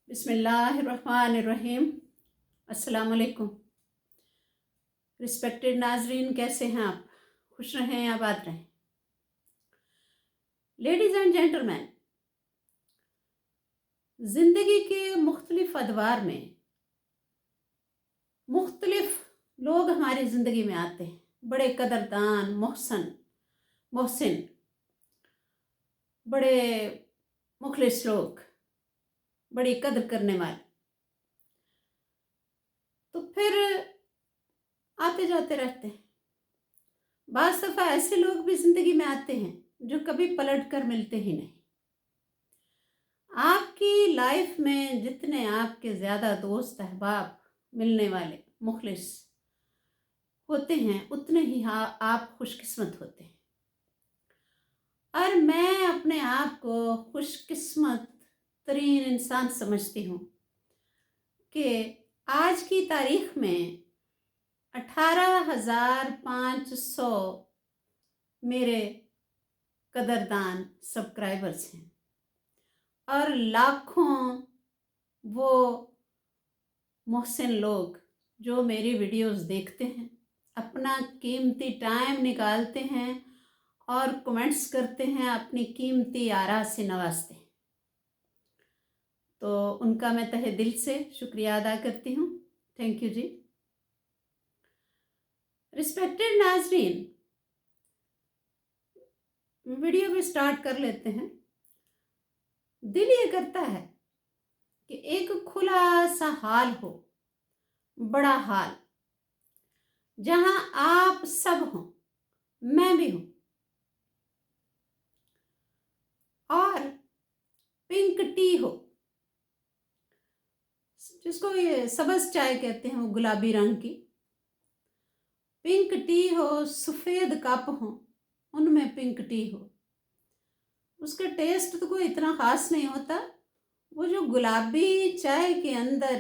बिस्मिल्लाहिर्रहमानिर्रहीम। अस्सलाम वालेकुम। रिस्पेक्टेड नाजरीन, कैसे हैं आप? खुश रहें, आबाद रहें। लेडीज़ एंड जेंटलमैन, ज़िंदगी के मुख्तलिफ अदवार में मुख्तलिफ लोग हमारी ज़िंदगी में आते हैं। बड़े कदरदान, मोहसिन, बड़े मुखलिस लोग, बड़ी कदर करने वाले। तो फिर आते जाते रहते हैं। बाज़ दफ़ा ऐसे लोग भी ज़िंदगी में आते हैं जो कभी पलट कर मिलते ही नहीं। आपकी लाइफ में जितने आपके ज़्यादा दोस्त अहबाब मिलने वाले मुखलिस होते हैं, उतने ही आप खुशकिस्मत होते हैं। और मैं अपने आप को खुशकिस्मत तरीन इंसान समझती हूँ कि आज की तारीख में 18,500 मेरे कदरदान सब्सक्राइबर्स हैं और लाखों वो मोहसिन लोग जो मेरी वीडियोस देखते हैं, अपना कीमती टाइम निकालते हैं और कमेंट्स करते हैं, अपनी कीमती आरा से नवाजते हैं। तो उनका मैं तहे दिल से शुक्रिया अदा करती हूँ। थैंक यू जी। रिस्पेक्टेड नाजरीन, वीडियो भी स्टार्ट कर लेते हैं। दिल ये करता है कि एक खुला सा हाल हो, बड़ा हाल, जहां आप सब हों, मैं भी हूं, और पिंक टी हो, जिसको ये सब्ज चाय कहते हैं, वो गुलाबी रंग की पिंक टी हो, सफ़ेद कप हो, उनमें पिंक टी हो। उसका टेस्ट तो कोई इतना ख़ास नहीं होता। वो जो गुलाबी चाय के अंदर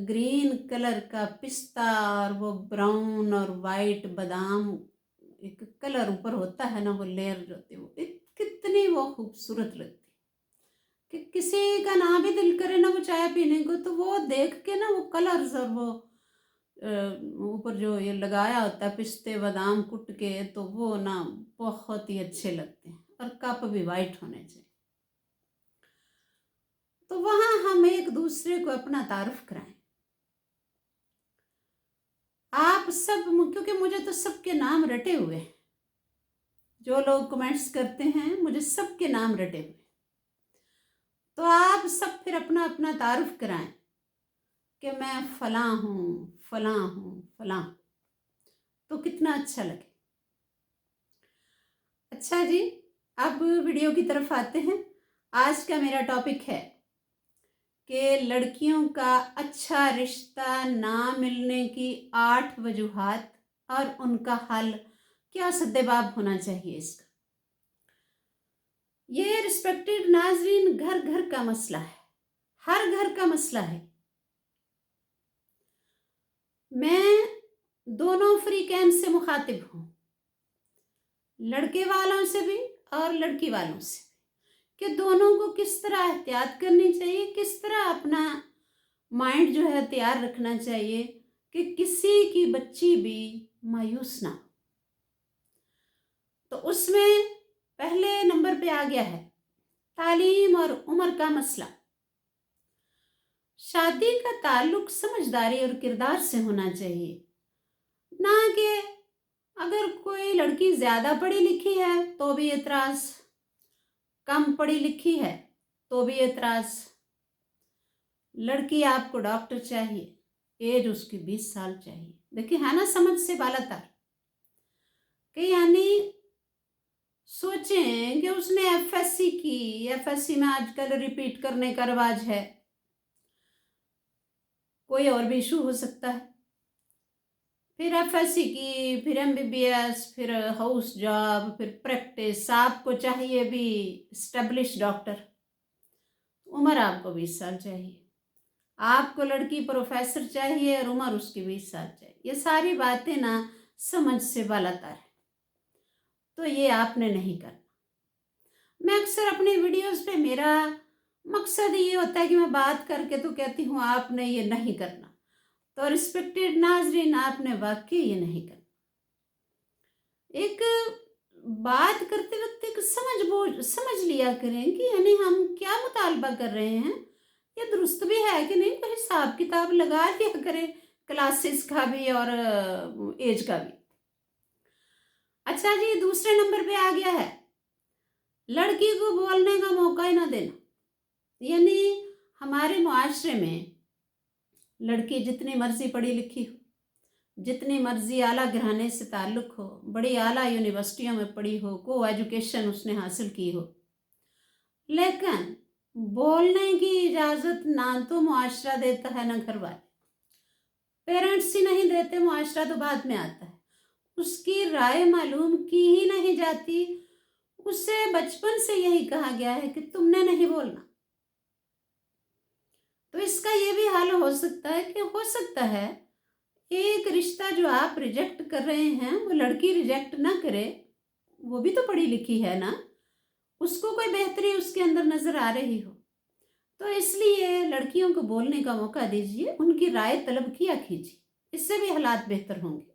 ग्रीन कलर का पिस्ता और वो ब्राउन और वाइट बादाम एक कलर ऊपर होता है ना, वो लेयर जो होती है, वो कितनी वो खूबसूरत लगती है कि किसी का ना भी दिल करे ना वो चाय पीने को, तो वो देख के ना वो कलर्स और वो ऊपर जो ये लगाया होता है पिस्ते बादाम कुट के, तो वो ना बहुत ही अच्छे लगते हैं। और कप भी वाइट होने चाहिए। तो वहाँ हम एक दूसरे को अपना तारुफ कराएं। आप सब, क्योंकि मुझे तो सबके नाम रटे हुए हैं, जो लोग कमेंट्स करते हैं मुझे सबके नाम रटे हुए। तो आप सब फिर अपना अपना तारुफ कराएं कि मैं फलां हूँ, फलां हूँ, फलां, तो कितना अच्छा लगे। अच्छा जी, अब वीडियो की तरफ आते हैं। आज का मेरा टॉपिक है कि लड़कियों का अच्छा रिश्ता ना मिलने की 8 वजूहात और उनका हल क्या सद्देबाब होना चाहिए इसका। ये रिस्पेक्टेड नाजरीन घर घर का मसला है, हर घर का मसला है। मैं दोनों फ्री कैंप से मुखातिब हूँ, लड़के वालों से भी और लड़की वालों से, कि दोनों को किस तरह एहतियात करनी चाहिए, किस तरह अपना माइंड जो है तैयार रखना चाहिए कि किसी की बच्ची भी मायूस ना हो। तो उसमें पहले नंबर पे आ गया है तालीम और उम्र का मसला। शादी का ताल्लुक समझदारी और किरदार से होना चाहिए, ना कि अगर कोई लड़की ज़्यादा पढ़ी लिखी है तो भी एतराज़, कम पढ़ी लिखी है तो भी एतराज़। लड़की आपको डॉक्टर चाहिए, एज उसकी 20 साल चाहिए। देखिए, है ना समझ से बालातर कि यानी सोचें कि उसने एफएससी की, एफएससी में आजकल रिपीट करने का रिवाज है, कोई और भी इशू हो सकता है, फिर एफएससी की, फिर एमबीबीएस, फिर हाउस जॉब, फिर प्रैक्टिस, आपको चाहिए भी स्टेब्लिश डॉक्टर। उम्र आपको 20 साल चाहिए, आपको लड़की प्रोफेसर चाहिए और उम्र उसकी 20 साल चाहिए। ये सारी बातें ना समझ से बालातर है, तो ये आपने नहीं करना। मैं अक्सर अपने वीडियोस पे मेरा मकसद ये होता है कि मैं बात करके तो कहती हूँ आपने ये नहीं करना, तो रिस्पेक्टेड नाजरीन आपने वाकई ये नहीं करना। एक बात करते वक्त एक समझ लिया करें कि यानी हम क्या मुतालबा कर रहे हैं, ये दुरुस्त भी है कि नहीं, कोई हिसाब किताब लगा लिया करें क्लासेस का भी और एज का भी। अच्छा जी, दूसरे नंबर पे आ गया है लड़की को बोलने का मौका ही ना देना। यानी हमारे मुआशरे में लड़की जितनी मर्जी पढ़ी लिखी हो, जितनी मर्जी आला घराने से ताल्लुक़ हो, बड़ी आला यूनिवर्सिटियों में पढ़ी हो, को एजुकेशन उसने हासिल की हो, लेकिन बोलने की इजाज़त ना तो मुआशरा देता है ना घर वाले, पेरेंट्स ही नहीं देते, मुआशरा तो बाद में आता है। उसकी राय मालूम की ही नहीं जाती, उससे बचपन से यही कहा गया है कि तुमने नहीं बोलना। तो इसका ये भी हाल हो सकता है कि हो सकता है एक रिश्ता जो आप रिजेक्ट कर रहे हैं वो लड़की रिजेक्ट ना करे, वो भी तो पढ़ी लिखी है ना, उसको कोई बेहतरी उसके अंदर नज़र आ रही हो, तो इसलिए लड़कियों को बोलने का मौका दीजिए, उनकी राय तलब किया कीजिए, इससे भी हालात बेहतर होंगे।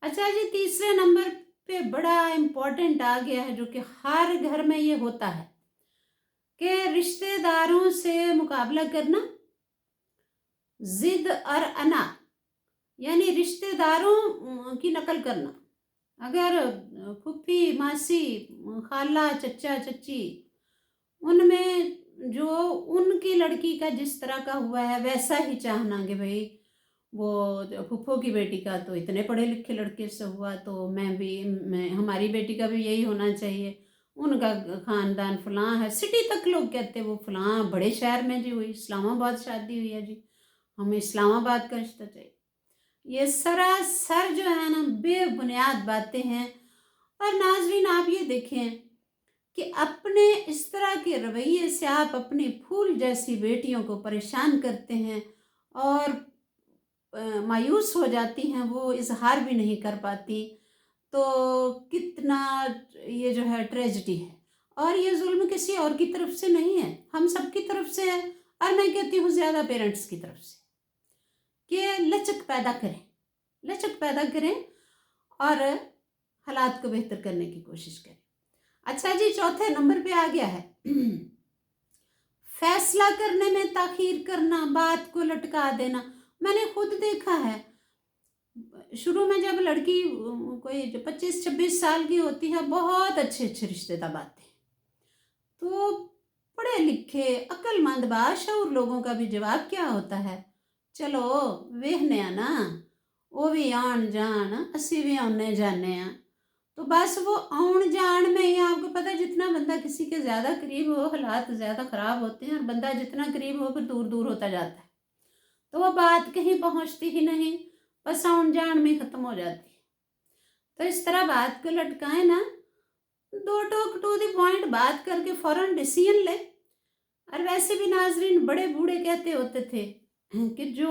अच्छा जी, तीसरे नंबर पे बड़ा इम्पोर्टेंट आ गया है जो कि हर घर में ये होता है कि रिश्तेदारों से मुकाबला करना, जिद और अना, यानी रिश्तेदारों की नकल करना। अगर फूफी, मासी, खाला, चचा, चची, उनमें जो उनकी लड़की का जिस तरह का हुआ है वैसा ही चाहना कि भाई वो फूफो की बेटी का तो इतने पढ़े लिखे लड़के से हुआ, तो मैं हमारी बेटी का भी यही होना चाहिए, उनका ख़ानदान फलां है, सिटी तक लोग कहते हैं वो फलां बड़े शहर में जी हुई, इस्लामाबाद शादी हुई है जी, हमें इस्लामाबाद का रिश्ता चाहिए। ये सरासर जो है ना बेबुनियाद बातें हैं। और नाजरीन आप ये देखें कि अपने इस तरह के रवैये से आप अपनी फूल जैसी बेटियों को परेशान करते हैं और मायूस हो जाती हैं, वो इजहार भी नहीं कर पाती, तो कितना ये जो है ट्रेजिडी है। और ये जुल्म किसी और की तरफ से नहीं है, हम सब की तरफ से है, और मैं कहती हूँ ज़्यादा पेरेंट्स की तरफ से, कि लचक पैदा करें और हालात को बेहतर करने की कोशिश करें। अच्छा जी, चौथे नंबर पे आ गया है फैसला करने में ताखीर करना, बात को लटका देना। मैंने खुद देखा है, शुरू में जब लड़की कोई 25-26 साल की होती है, बहुत अच्छे अच्छे रिश्ते तब आते हैं, तो पढ़े लिखे अक्लमंद बाशऊर लोगों का भी जवाब क्या होता है, चलो वेखने आ ना, वो भी आन जान, असी भी आने जाने आ। तो बस वो आउन जान में ही आपको पता है, जितना बंदा किसी के ज़्यादा करीब हो हालात ज़्यादा ख़राब होते हैं, और बंदा जितना करीब हो फिर दूर दूर होता जाता है, तो वो बात कहीं पहुंचती ही नहीं, बस आउन जान में ख़त्म हो जाती है। तो इस तरह बात को लटकाएं ना, दो टोक टू द पॉइंट बात करके फ़ौरन डिसीजन ले। और वैसे भी नाजरीन बड़े बूढ़े कहते होते थे कि जो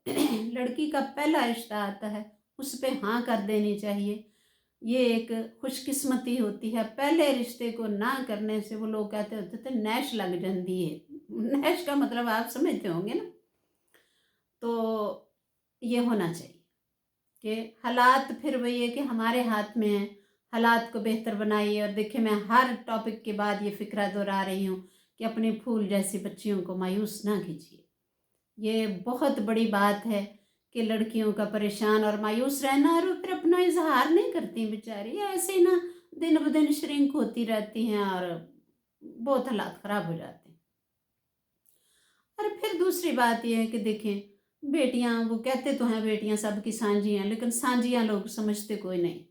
लड़की का पहला रिश्ता आता है उस पे हाँ कर देनी चाहिए, ये एक खुशकिस्मती होती है। पहले रिश्ते को ना करने से वो लोग कहते होते थे नैश लग जाती है। नैश का मतलब आप समझते होंगे ना। तो ये होना चाहिए कि हालात फिर वही है कि हमारे हाथ में है, हालात को बेहतर बनाइए। और देखिए मैं हर टॉपिक के बाद ये फिक्रा दोहरा रही हूँ कि अपनी फूल जैसी बच्चियों को मायूस ना कीजिए। ये बहुत बड़ी बात है कि लड़कियों का परेशान और मायूस रहना, और फिर अपना इजहार नहीं करती बेचारी, ऐसे ही ना दिन ब दिन श्रिंक होती रहती हैं और बहुत हालात ख़राब हो जाते हैं। और फिर दूसरी बात यह है कि देखें बेटियां, वो कहते तो हैं बेटियां सबकी सांझी हैं, लेकिन सांझियां लोग समझते कोई नहीं।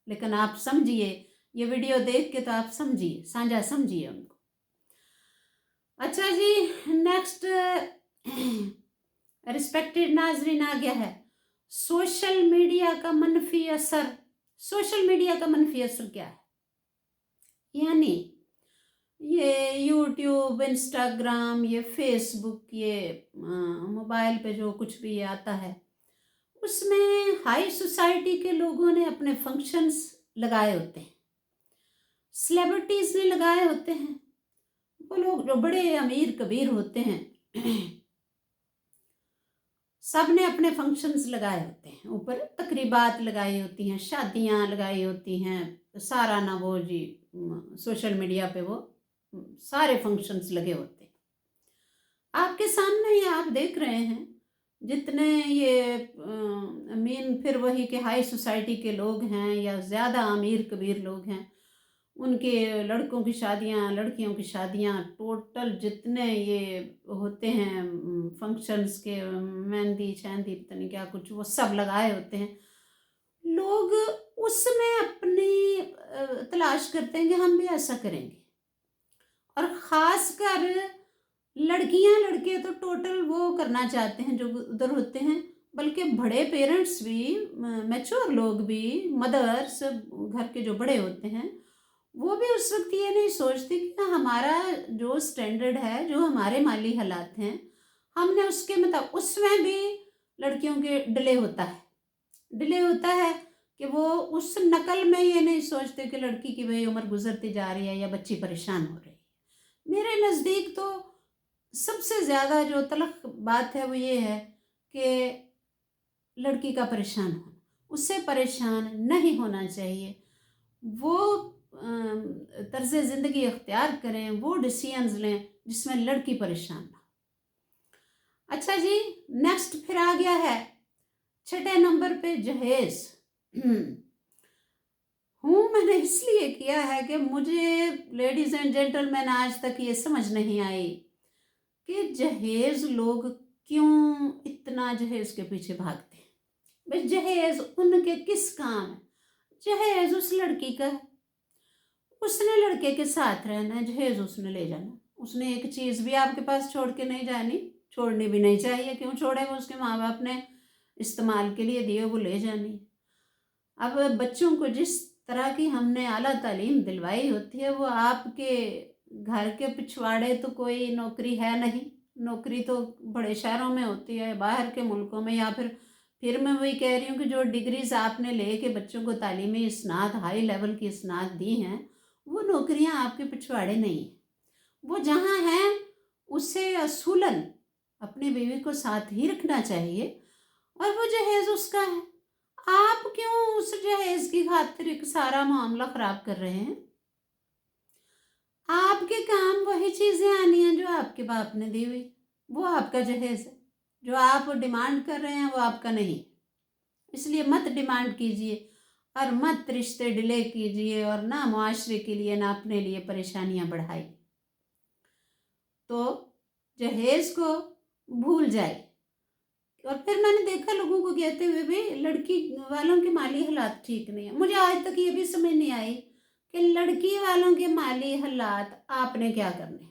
लेकिन आप समझिए, ये वीडियो देख के तो आप समझिए, साझा समझिए उनको। अच्छा जी, नेक्स्ट रिस्पेक्टेड नाजरीन आ गया है सोशल मीडिया का मनफी असर। सोशल मीडिया का मनफी असर क्या है? यानी ये यूट्यूब, इंस्टाग्राम, ये फेसबुक, ये मोबाइल पे जो कुछ भी आता है, उसमें हाई सोसाइटी के लोगों ने अपने फंक्शंस लगाए होते हैं, सेलिब्रिटीज़ ने लगाए होते हैं, वो लोग जो बड़े अमीर कबीर होते हैं सब ने अपने फंक्शंस लगाए होते हैं, ऊपर तकरीबात लगाई होती हैं, शादियां लगाई होती हैं, सारा ना वो जी सोशल मीडिया पे वो सारे फंक्शंस लगे होते हैं। आपके सामने ही आप देख रहे हैं जितने ये मेन फिर वही के हाई सोसाइटी के लोग हैं या ज़्यादा अमीर कबीर लोग हैं, उनके लड़कों की शादियां, लड़कियों की शादियां, टोटल जितने ये होते हैं फंक्शंस के, मेहंदी शहंदी पता नहीं क्या कुछ, वो सब लगाए होते हैं। लोग उसमें अपनी तलाश करते हैं कि हम भी ऐसा करेंगे। और ख़ासकर लड़कियां लड़के तो टोटल वो करना चाहते हैं जो उधर होते हैं, बल्कि बड़े पेरेंट्स भी, मैच्योर लोग भी, मदर्स, घर के जो बड़े होते हैं, वो भी उस वक्त ये नहीं सोचते कि हमारा जो स्टैंडर्ड है, जो हमारे माली हालात हैं, हमने उसके मतलब उसमें भी लड़कियों के डिले होता है कि वो उस नकल में ये नहीं सोचते कि लड़की की भाई उम्र गुजरती जा रही है या बच्ची परेशान हो रही है। मेरे नज़दीक तो सबसे ज़्यादा जो तलख बात है वो ये है कि लड़की का परेशान होना, उससे परेशान नहीं होना चाहिए। वो तर्ज़ ज़िंदगी इख्तियार करें, वो डिसीजंस लें जिसमें लड़की परेशान ना हो। अच्छा जी, नेक्स्ट फिर आ गया है 6 नंबर पे जहेज़। मैंने इसलिए किया है कि मुझे लेडीज़ एंड जेंटलमैन आज तक ये समझ नहीं आई कि जहेज़ लोग क्यों इतना जहेज़ के पीछे भागते हैं। भाई जहेज़ उनके किस काम है? जहेज़ उस लड़की का है, उसने लड़के के साथ रहना है, जहेज़ उसने ले जाना। उसने एक चीज़ भी आपके पास छोड़ के नहीं जानी, छोड़नी भी नहीं चाहिए। क्यों छोड़े? वो उसके माँ बाप ने इस्तेमाल के लिए दिए, वो ले जानी। अब बच्चों को जिस तरह की हमने आला तालीम दिलवाई होती है, वो आपके घर के पिछवाड़े तो कोई नौकरी है नहीं। नौकरी तो बड़े शहरों में होती है, बाहर के मुल्कों में, या फिर मैं वही कह रही हूँ कि जो डिग्रीज आपने ले के बच्चों को तालीमी इसनाद, हाई लेवल की इसनाद दी हैं, वो नौकरियाँ आपके पिछवाड़े नहीं हैं। वो जहाँ हैं उसे असूलन अपनी बीवी को साथ ही रखना चाहिए, और वो जहेज़ उसका है। आप क्यों उस जहेज़ की खातिर एक सारा मामला ख़राब कर रहे हैं? आपके काम वही चीज़ें आनी हैं जो आपके बाप ने दी हुई, वो आपका जहेज़ है। जो आप डिमांड कर रहे हैं वो आपका नहीं, इसलिए मत डिमांड कीजिए और मत रिश्ते डिले कीजिए, और ना मुआशरे के लिए ना अपने लिए परेशानियां बढ़ाइए। तो जहेज़ को भूल जाए। और फिर मैंने देखा लोगों को कहते हुए भी लड़की वालों के माली हालात ठीक नहीं है। मुझे आज तक ये भी समझ नहीं आई कि लड़की वालों के माली हालात आपने क्या करने।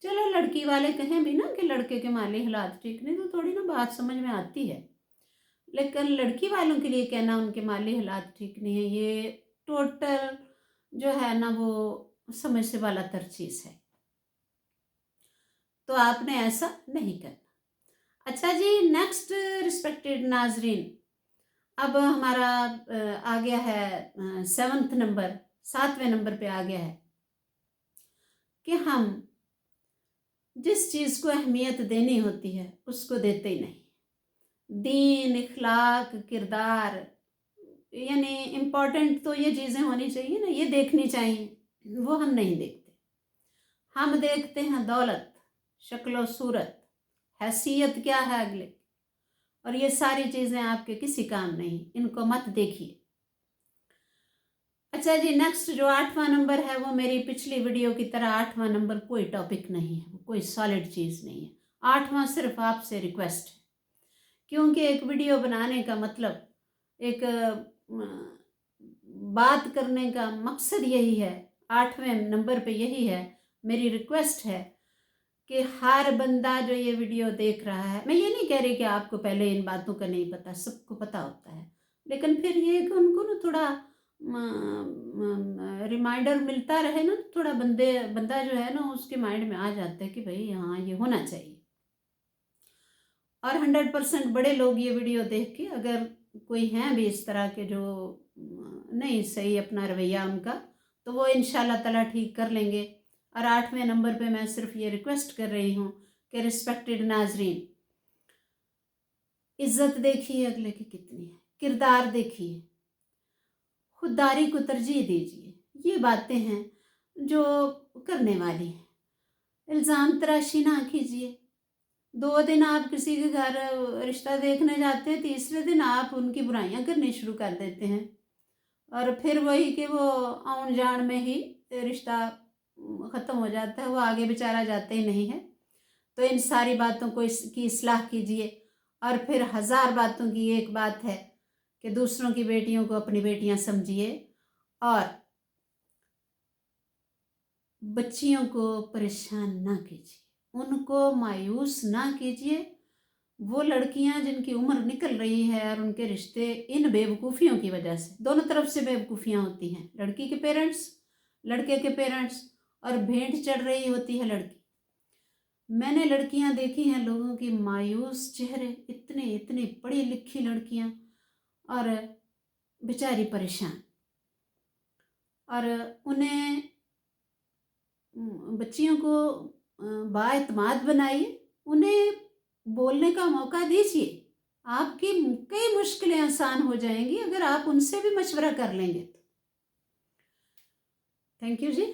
चलो लड़की वाले कहें भी ना कि लड़के के माली हालात ठीक नहीं, तो थोड़ी ना बात समझ में आती है। लेकिन लड़की वालों के लिए कहना उनके माली हालात ठीक नहीं है, ये टोटल जो है ना वो समझ से वाला तर चीज़ है। तो आपने ऐसा नहीं करना। अच्छा जी, नेक्स्ट रिस्पेक्टेड नाजरीन, अब हमारा आ गया है 7वें नंबर पे आ गया है कि हम जिस चीज़ को अहमियत देनी होती है उसको देते ही नहीं। दीन, इखलाक, किरदार, यानी इम्पोर्टेंट तो ये चीज़ें होनी चाहिए ना, ये देखनी चाहिए, वो हम नहीं देखते। हम देखते हैं दौलत, शक्ल सूरत, हैसियत क्या है अगले, और ये सारी चीज़ें आपके किसी काम नहीं, इनको मत देखिए। अच्छा जी, नेक्स्ट जो 8वां नंबर है, वो मेरी पिछली वीडियो की तरह 8वां नंबर कोई टॉपिक नहीं है, कोई सॉलिड चीज़ नहीं है। 8वां सिर्फ आपसे रिक्वेस्ट है, क्योंकि एक वीडियो बनाने का मतलब, एक बात करने का मकसद यही है, 8वें नंबर पे यही है। मेरी रिक्वेस्ट है कि हर बंदा जो ये वीडियो देख रहा है, मैं ये नहीं कह रही कि आपको पहले इन बातों का नहीं पता, सबको पता होता है, लेकिन फिर ये कि उनको ना थोड़ा रिमाइंडर मिलता रहे ना, थोड़ा बंदा जो है ना उसके माइंड में आ जाता है कि भाई हाँ ये होना चाहिए। और 100% बड़े लोग ये वीडियो देख के, अगर कोई हैं भी इस तरह के जो नहीं सही अपना रवैया उनका, तो वो इंशाल्लाह ताला ठीक कर लेंगे। और 8वें नंबर पे मैं सिर्फ ये रिक्वेस्ट कर रही हूँ कि रिस्पेक्टेड नाजरीन, इज्जत देखिए अगले की कितनी है, किरदार देखिए, खुददारी को तरजीह दीजिए। ये बातें हैं जो करने वाली हैं। इल्ज़ाम तराशी ना कीजिए। 2 दिन आप किसी के घर रिश्ता देखने जाते हैं, तीसरे दिन आप उनकी बुराइयां करनी शुरू कर देते हैं, और फिर वही कि वो आउन जान में ही रिश्ता ख़त्म हो जाता है, वो आगे बेचारा जाता ही नहीं है। तो इन सारी बातों को की इस्लाह कीजिए। और फिर 1000 बातों की एक बात है कि दूसरों की बेटियों को अपनी बेटियां समझिए और बच्चियों को परेशान ना कीजिए, उनको मायूस ना कीजिए। वो लड़कियां जिनकी उम्र निकल रही है और उनके रिश्ते इन बेवकूफ़ियों की वजह से, दोनों तरफ से बेवकूफ़ियाँ होती हैं, लड़की के पेरेंट्स, लड़के के पेरेंट्स, और भेंट चढ़ रही होती है लड़की। मैंने लड़कियां देखी हैं, लोगों की मायूस चेहरे, इतने इतनी पढ़ी लिखी लड़कियां और बेचारी परेशान, और उन्हें बच्चियों को बाएतमाद बनाइए, उन्हें बोलने का मौका दीजिए। आपकी कई मुश्किलें आसान हो जाएंगी अगर आप उनसे भी मशवरा कर लेंगे। Thank you ji.